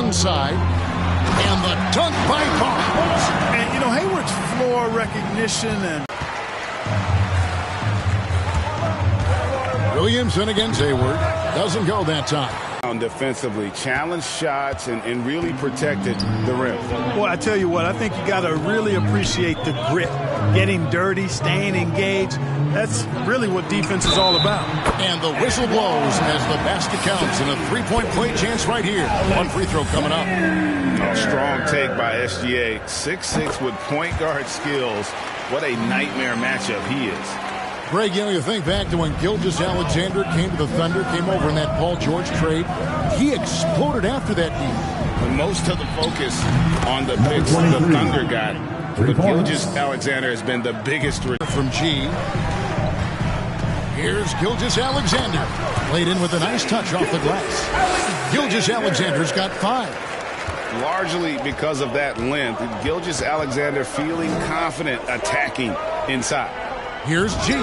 inside. And the dunk by Barnes. And, you know, Hayward's floor recognition and... Williamson against Hayward. Doesn't go that time. Defensively, challenged shots and really protected the rim. Well, I tell you what, I think you got to really appreciate the grit. Getting dirty, staying engaged. That's really what defense is all about. And the whistle blows as the basket counts in a three-point play chance right here. One free throw coming up. A strong take by SGA. 6'6" with point guard skills. What a nightmare matchup he is. Greg, you know, you think back to when Gilgeous-Alexander came to the Thunder, came over in that Paul George trade. He exploded after that deal. Most of the focus on the picks the Thunder got. But Gilgeous-Alexander has been the biggest from G. Here's Gilgeous-Alexander. Played in with a nice touch off the glass. Gilgeous-Alexander's got 5. Largely because of that length, Gilgeous-Alexander feeling confident attacking inside. Here's G.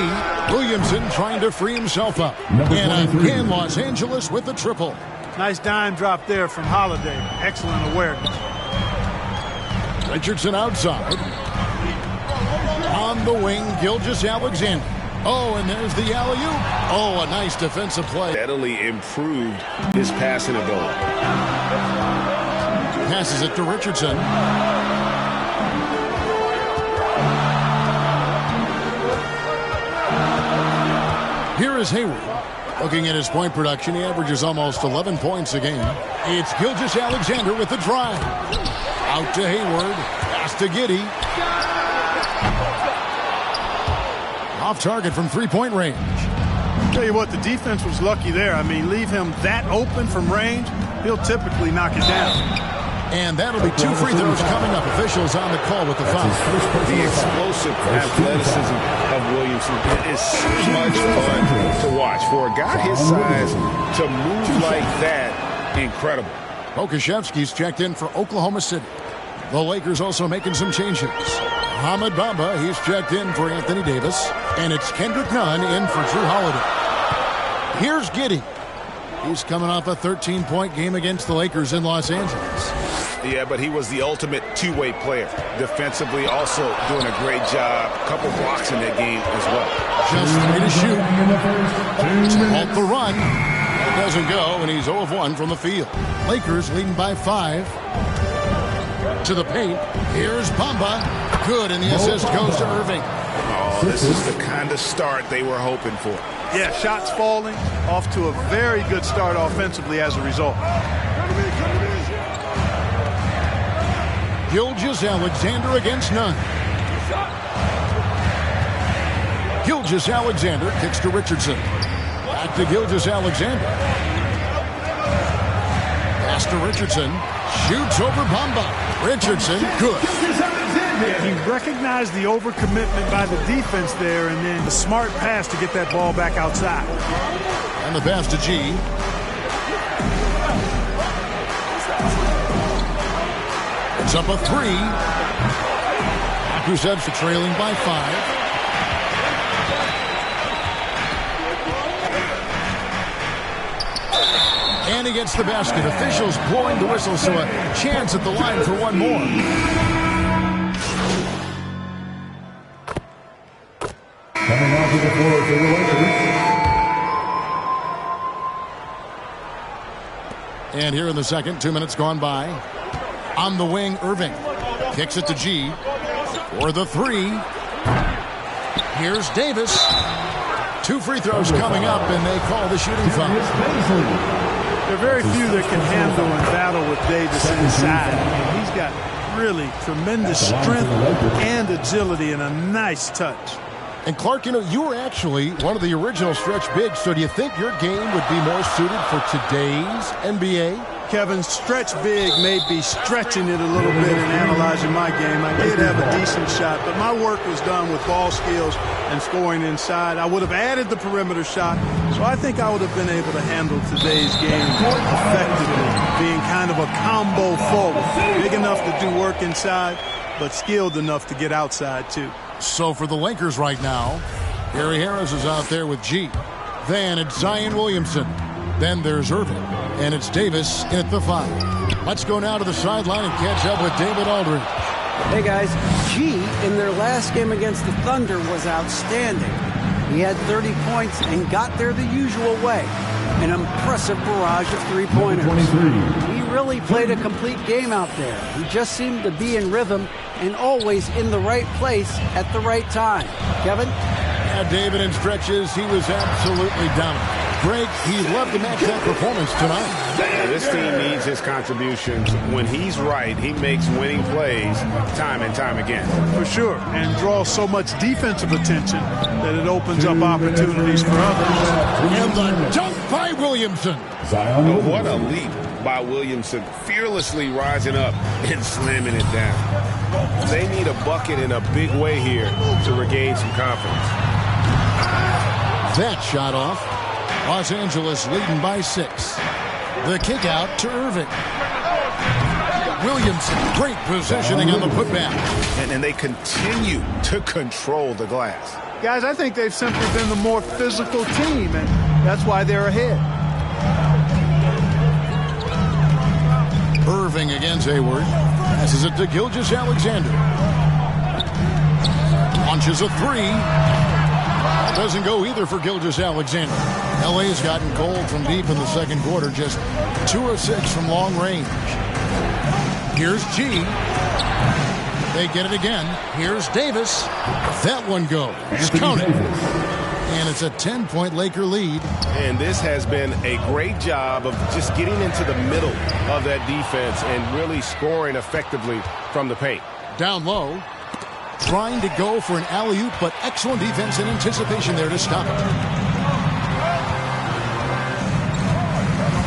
Williamson trying to free himself up. And again, Los Angeles with the triple. Nice dime drop there from Holiday. Excellent awareness. Richardson outside. On the wing, Gilgeous-Alexander. Oh, and there's the alley-oop. Oh, a nice defensive play. Steadily improved his passing ability. Passes it to Richardson. Here is Hayward. Looking at his point production, he averages almost 11 points a game. It's Gilgeous-Alexander with the drive. Out to Hayward. Pass to Giddey. Off target from three-point range. Tell you what, the defense was lucky there. I mean, leave him that open from range, he'll typically knock it down. And that'll be 2 free throws coming up. Officials on the call with the foul. The explosive athleticism of Williamson is so much fun to watch. For a guy his size to move like that, incredible. Pokusevski's checked in for Oklahoma City. The Lakers also making some changes. Ahmed Bamba, he's checked in for Anthony Davis. And it's Kendrick Nunn in for Drew Holiday. Here's Giddey. He's coming off a 13-point game against the Lakers in Los Angeles. Yeah, but he was the ultimate two-way player. Defensively, also doing a great job. A couple blocks in that game as well. Just 3 to shoot. To halt the run. It doesn't go, and he's 0 of 1 from the field. Lakers leading by 5. To the paint. Here's Bamba. Good, and the assist goes to Irving. Oh, this is the kind of start they were hoping for. Yeah, shots falling. Off to a very good start offensively as a result. Gilgeous-Alexander against Nunn. Gilgeous-Alexander kicks to Richardson. Back to Gilgeous-Alexander. Pass to Richardson. Shoots over Bamba. Richardson, good. Yeah, he recognized the overcommitment by the defense there, and then the smart pass to get that ball back outside. And the pass to G. It's up a 3. Kuznetsov trailing by 5. And he gets the basket. Officials blowing the whistle, so a chance at the line for one more. Coming out to the floor for the Lakers. And here in the second, 2 minutes gone by. On the wing, Irving kicks it to G for the 3. Here's Davis. 2 free throws coming up, and they call the shooting foul. There are very few that can handle and battle with Davis inside. I mean, he's got really tremendous strength and agility and a nice touch. And Clark, you know, you were actually one of the original stretch bigs, so do you think your game would be more suited for today's NBA? Kevin, stretch big may be stretching it a little bit in analyzing my game. I did have a decent shot, but my work was done with ball skills and scoring inside. I would have added the perimeter shot, so I think I would have been able to handle today's game effectively, being kind of a combo forward, big enough to do work inside, but skilled enough to get outside too. So for the Lakers right now, Gary Harris is out there with G. Then it's Zion Williamson. Then there's Irving. And it's Davis in at the 5. Let's go now to the sideline and catch up with David Aldridge. Hey guys, G in their last game against the Thunder was outstanding. He had 30 points and got there the usual way. An impressive barrage of three-pointers. He really played a complete game out there. He just seemed to be in rhythm and always in the right place at the right time. Kevin? Yeah, David, in stretches, he was absolutely dominant. Greg, he loved to match that performance tonight. Yeah, this team needs his contributions. When he's right, he makes winning plays time and time again. For sure, and draws so much defensive attention that it opens up opportunities for others. And the dunk by Williamson. Oh, what a leap by Williamson, fearlessly rising up and slamming it down. They need a bucket in a big way here to regain some confidence. That shot off. Los Angeles leading by 6. The kick out to Irving. Williamson, great positioning on the putback. And they continue to control the glass. Guys, I think they've simply been the more physical team, and that's why they're ahead. Irving against Hayward. Passes it to Gilgeous-Alexander. Launches a 3. Doesn't go either for Gilgeous-Alexander. LA's gotten cold from deep in the second quarter, just 2 of 6 from long range. Here's G. They get it again. Here's Davis. That one goes. Counted. And it's a 10-point Laker lead. And this has been a great job of just getting into the middle of that defense and really scoring effectively from the paint. Down low. Trying to go for an alley-oop, but excellent defense and anticipation there to stop it.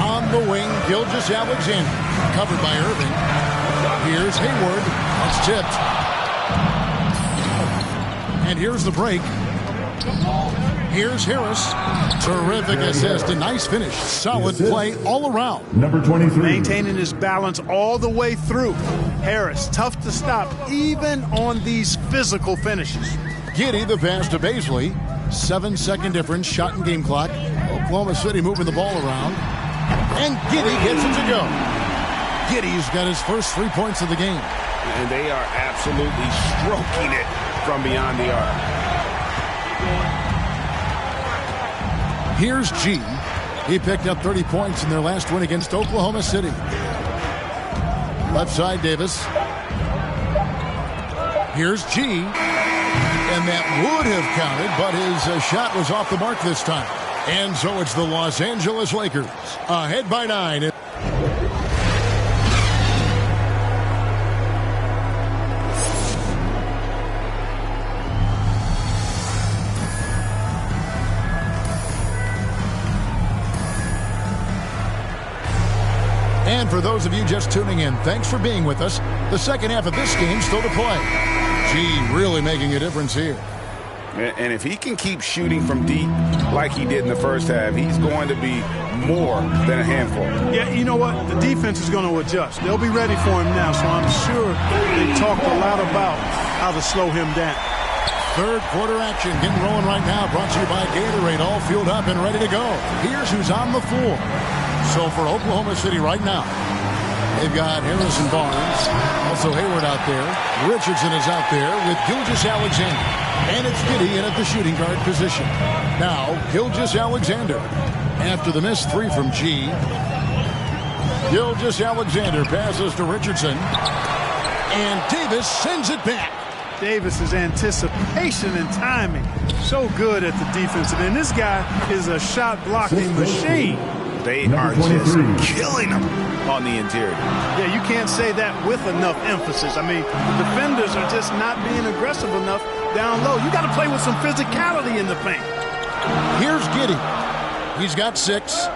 On the wing, Gilgeous-Alexander. Covered by Irving. Here's Hayward. That's tipped. And here's the break. Here's Harris. Terrific assist. A nice finish. Solid play all around. Number 23. Maintaining his balance all the way through. Harris, tough to stop, even on these physical finishes. Giddey, the pass to Baisley. 7-second difference, shot and game clock. Oklahoma City moving the ball around. And Giddey gets it to go. Giddey's got his first 3 points of the game. And they are absolutely stroking it from beyond the arc. Here's G. He picked up 30 points in their last win against Oklahoma City. Left side, Davis. Here's G. And that would have counted, but his shot was off the mark this time. And so it's the Los Angeles Lakers ahead by 9. And for those of you just tuning in, thanks for being with us. The second half of this game still to play. G really making a difference here. And if he can keep shooting from deep like he did in the first half, he's going to be more than a handful. Yeah, you know what? The defense is going to adjust. They'll be ready for him now, so I'm sure they talked a lot about how to slow him down. Third quarter action getting rolling right now. Brought to you by Gatorade, all fueled up and ready to go. Here's who's on the floor. So for Oklahoma City right now, they've got Harrison Barnes, also Hayward out there. Richardson is out there with Gilgeous-Alexander. And it's Giddey in at the shooting guard position. Now, Gilgeous-Alexander. After the missed 3 from G. Gilgeous-Alexander passes to Richardson. And Davis sends it back. Davis's anticipation and timing, so good at the defensive end. This guy is a shot-blocking machine. They are just killing them on the interior. Yeah, you can't say that with enough emphasis. I mean, the defenders are just not being aggressive enough down low. You got to play with some physicality in the paint. Here's Giddey. He's got 6.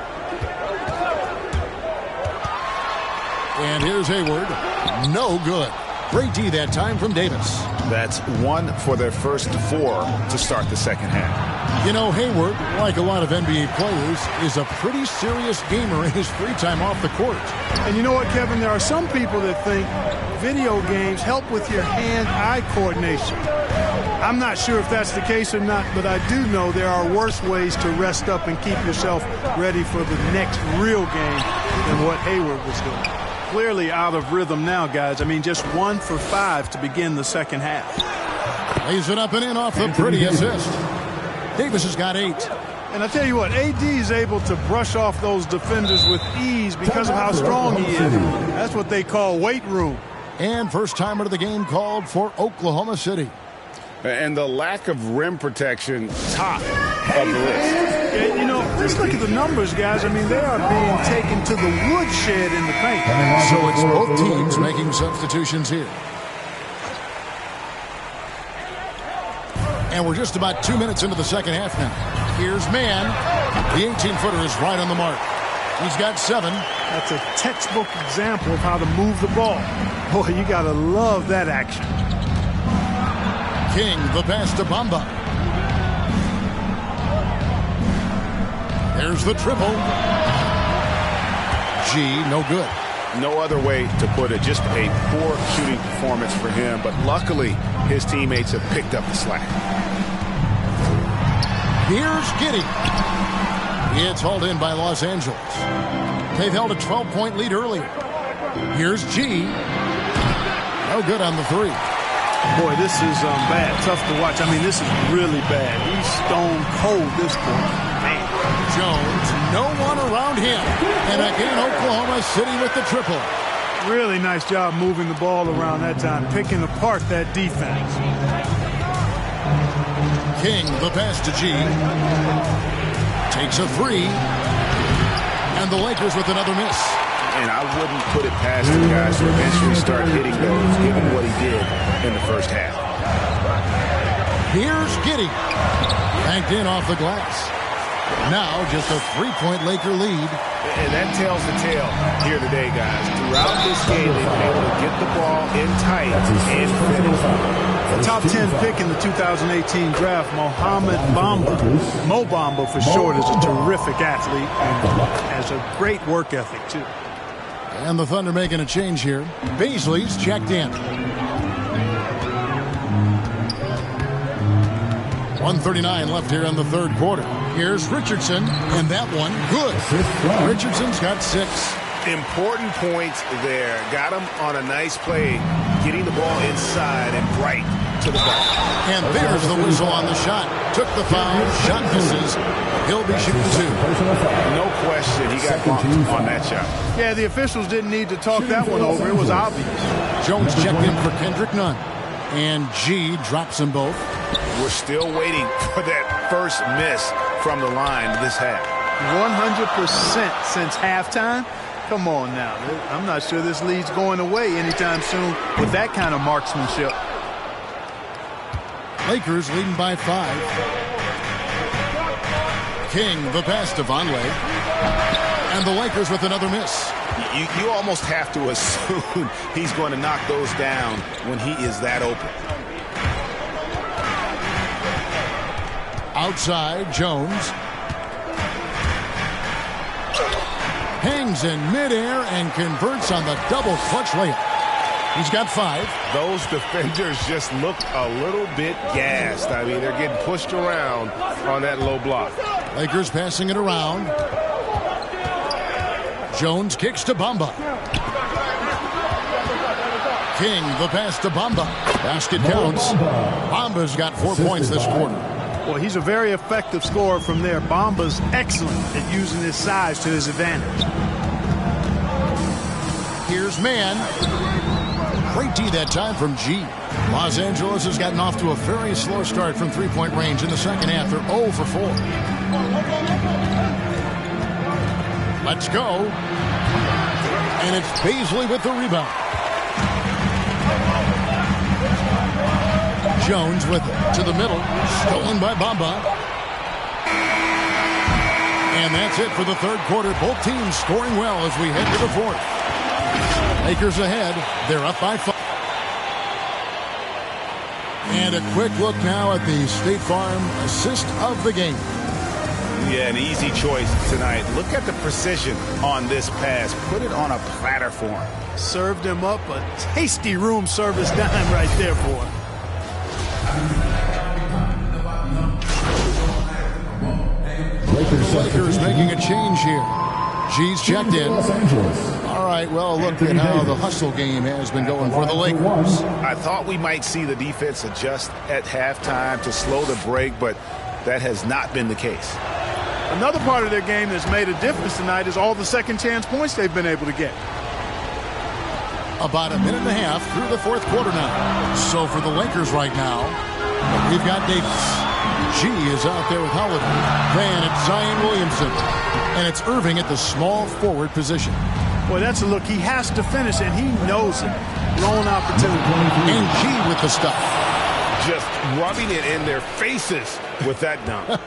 And here's Hayward. No good. Great D that time from Davis. That's 1 for their first 4 to start the second half. You know, Hayward, like a lot of NBA players, is a pretty serious gamer in his free time off the court. And you know what, Kevin? There are some people that think video games help with your hand-eye coordination. I'm not sure if that's the case or not, but I do know there are worse ways to rest up and keep yourself ready for the next real game than what Hayward was doing. clearly out of rhythm now, guys. I mean, just 1 for 5 to begin the second half. Lays it up and in off the pretty assist. Davis has got 8. And I tell you what, AD is able to brush off those defenders with ease because of how strong he is. That's what they call weight room. And first timer of the game called for Oklahoma City. And the lack of rim protection, top of the list. Yeah, you know, just look at the numbers, guys. I mean, they are being taken to the woodshed in the paint. So it's both teams making substitutions here. And we're just about 2 minutes into the second half now. Here's Mann. The 18-footer is right on the mark. He's got 7. That's a textbook example of how to move the ball. Boy, you got to love that action. King, the pass to Bamba. There's the triple. G, no good. No other way to put it. Just a poor shooting performance for him. But luckily, his teammates have picked up the slack. Here's Giddey. It's hauled in by Los Angeles. They've held a 12-point lead earlier. Here's G. No good on the 3. Boy, this is bad. Tough to watch. I mean, this is really bad. He's stone cold this point. Man. Jones, no one around him. And again, Oklahoma City with the triple. Really nice job moving the ball around that time, picking apart that defense. King, the pass to G. Takes a 3. And the Lakers with another miss. And I wouldn't put it past the guys to eventually start hitting those, given what he did in the first half. Here's Giddey. Banked in off the glass. Now just a 3-point Laker lead. And that tells the tale here today, guys. Throughout this game, they've been able to get the ball in tight and finish. The top 10 pick in the 2018 draft, Mohamed Bamba. Mo Bamba for short, is a terrific athlete and has a great work ethic, too. And the Thunder making a change here. Beasley's checked in. 1:39 left here in the third quarter. Here's Richardson, and that one good. Richardson's got 6. Important points there. Got him on a nice play, getting the ball inside and right to the ball. And there's the whistle on the shot. Took the foul, shot misses. He'll be shooting 2. No question, he got bumped on that shot. Yeah, the officials didn't need to talk that one over. It was obvious. Jones checked in for Kendrick Nunn. And G drops them both. We're still waiting for that first miss from the line this half. 100% since halftime. Come on now. I'm not sure this lead's going away anytime soon with that kind of marksmanship. Lakers leading by 5. King, the pass to Vonleh. And the Lakers with another miss. You almost have to assume he's going to knock those down when he is that open. Outside, Jones. Hangs in midair and converts on the double clutch layup. He's got 5. Those defenders just look a little bit gassed. I mean, they're getting pushed around on that low block. Lakers passing it around. Jones kicks to Bamba. King, the pass to Bamba. Basket counts. Bamba's got 4 points this quarter. Well, he's a very effective scorer from there. Bamba's excellent at using his size to his advantage. Here's Mann. Great D that time from G. Los Angeles has gotten off to a very slow start from three-point range in the second half. They're 0 for 4. Let's go. And it's Beasley with the rebound. Jones with it to the middle. Stolen by Bamba. And that's it for the third quarter. Both teams scoring well as we head to the fourth. Lakers ahead. They're up by 5. And a quick look now at the State Farm assist of the game. Yeah, an easy choice tonight. Look at the precision on this pass. Put it on a platter for him. Served him up a tasty room service dime right there for him. Lakers making a change here. G's checked in. All right, well, look at how the hustle game has been going for the Lakers. I thought we might see the defense adjust at halftime to slow the break, but that has not been the case. Another part of their game that's made a difference tonight is all the second chance points they've been able to get. About a minute and a half through the fourth quarter now. So for the Lakers right now, we've got Davis. G is out there with Holiday. Then it's Zion Williamson. And it's Irving at the small forward position. Boy, that's a look he has to finish, and he knows it. Lone opportunity. And G with the stuff. Just rubbing it in their faces with that dunk.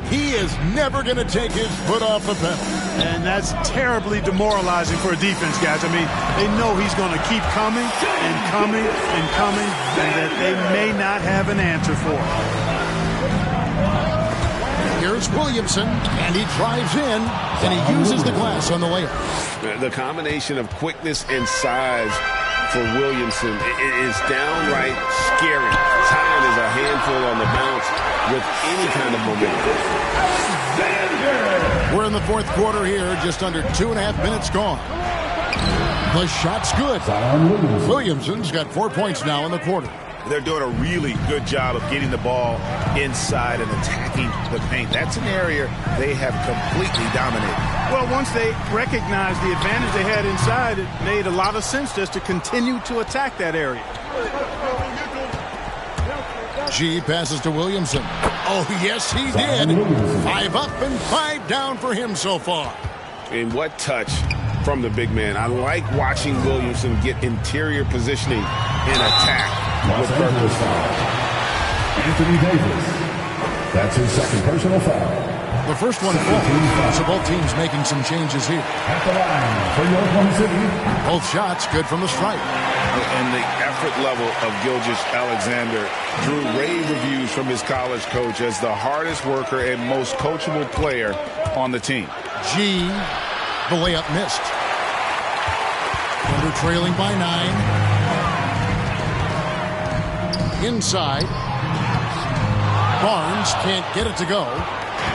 He is never going to take his foot off the pedal. And that's terribly demoralizing for a defense, guys. I mean, they know he's going to keep coming and coming and coming, and that they may not have an answer for it. Here's Williamson, and he drives in, and he uses the glass on the layup. The combination of quickness and size for Williamson is downright scary. Zion is a handful on the bounce with any kind of momentum. We're in the fourth quarter here, just under 2.5 minutes gone. The shot's good. Williamson's got 4 points now in the quarter. They're doing a really good job of getting the ball inside and attacking the paint. That's an area they have completely dominated. Well, once they recognized the advantage they had inside, it made a lot of sense just to continue to attack that area. G passes to Williamson. Oh, yes, he did. 5 up and 5 down for him so far. And what touch from the big man. I like watching Williamson get interior positioning and attack with purpose. Anthony Davis. That's his second personal foul. The first one falls, so both teams making some changes here. At the line for Oklahoma City. Both shots good from the stripe. And the effort level of Gilgeous-Alexander drew rave reviews from his college coach as the hardest worker and most coachable player on the team. G, the layup missed. Thunder trailing by 9. Inside. Barnes can't get it to go.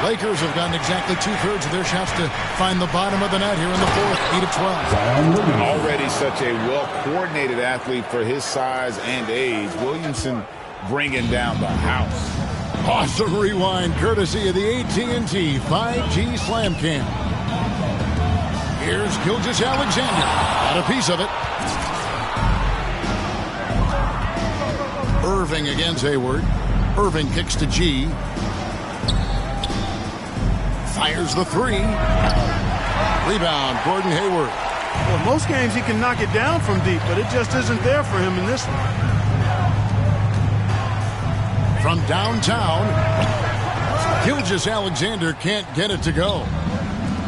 Lakers have gotten exactly 2/3 of their shots to find the bottom of the net here in the fourth, 8 of 12. Already such a well-coordinated athlete for his size and age. Williamson bringing down the house. Awesome rewind courtesy of the AT&T 5G Slam Cam. Here's Gilgeous-Alexander. Got a piece of it. Irving against Hayward. Irving kicks to G. Fires the 3. Rebound, Gordon Hayward. Well, most games he can knock it down from deep, but it just isn't there for him in this one. From downtown, Gilgeous-Alexander can't get it to go.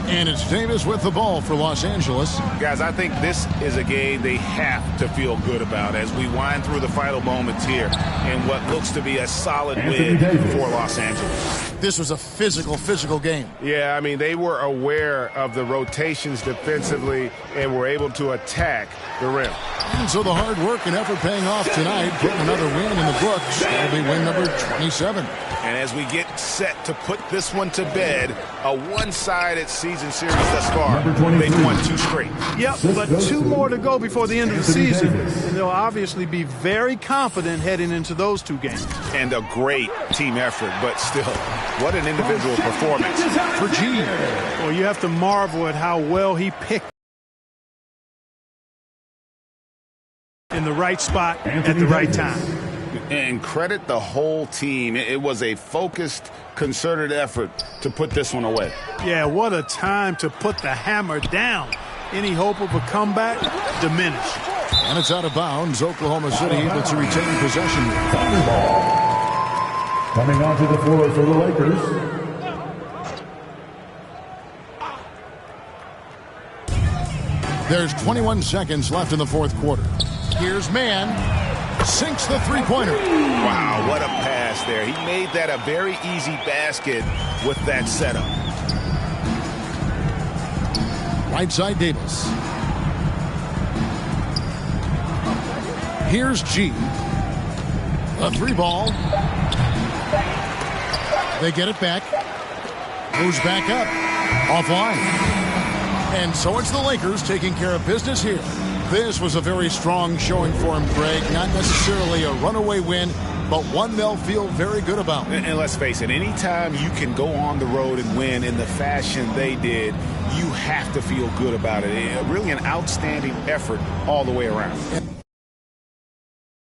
And it's Davis with the ball for Los Angeles. Guys, I think this is a game they have to feel good about as we wind through the final moments here in what looks to be a solid win for Los Angeles. This was a physical game. Yeah, I mean, they were aware of the rotations defensively and were able to attack the rim. And so the hard work and effort paying off tonight, putting another win in the books. That'll be win number 27. And as we get set to put this one to bed, a one-sided season series thus far. They've won 2 straight. Yep, but 2 more to go before the end of the season. And they'll obviously be very confident heading into those 2 games. And a great team effort, but still, what an individual performance for G. Well, you have to marvel at how well he picked in the right spot at the right time. And credit the whole team. It was a focused, concerted effort to put this one away. Yeah, what a time to put the hammer down. Any hope of a comeback diminished. And it's out of bounds. Oklahoma City able to retain possession. Coming onto the floor for the Lakers. There's 21 seconds left in the fourth quarter. Here's Mann. Sinks the three-pointer. Wow, what a pass there. He made that a very easy basket with that setup. Right side Davis. Here's G. A 3-ball. They get it back. Moves back up. Offline. And so it's the Lakers taking care of business here. This was a very strong showing for him, Greg. Not necessarily a runaway win, but one they'll feel very good about. And let's face it, anytime you can go on the road and win in the fashion they did, you have to feel good about it. Really an outstanding effort all the way around.